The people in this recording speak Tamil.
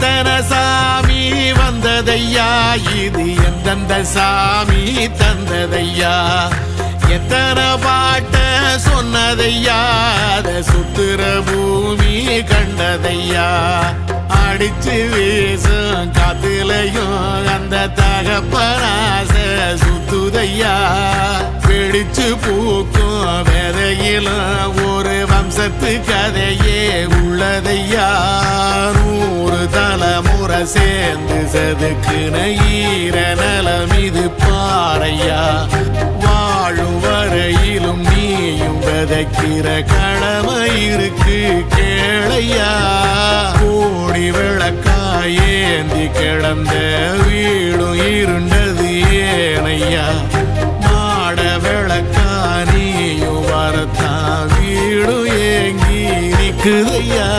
எத்தனை சாமி வந்ததையா, இது எந்தெந்த சாமி தந்ததையா, எத்தனை பாட்ட சொன்னதையா, அத சுத்துற பூமி கண்டதையா, அடிச்சு வீசும் காத்துலையும் அந்த தகப்பனாச சுத்துதையா, பிடிச்சு பூக்கும் விதையிலும் ஒரு வம்சத்து கதையே உள்ளதையா, 100 தலைமுறை சேர்ந்து செதுக்குன ஈர நலம் இது பாறையா, வாழும் வரையிலும் நீயும் விதைக்கிற கடமை இருக்கு கேளையா, கோடி விளக்காயேந்தி கிடந்த வீடும் இருண்டது ஏனையா, மாட விளக்கா நீயும் வரத்தான் வீடும் ஏங்கி நிக்குதையா.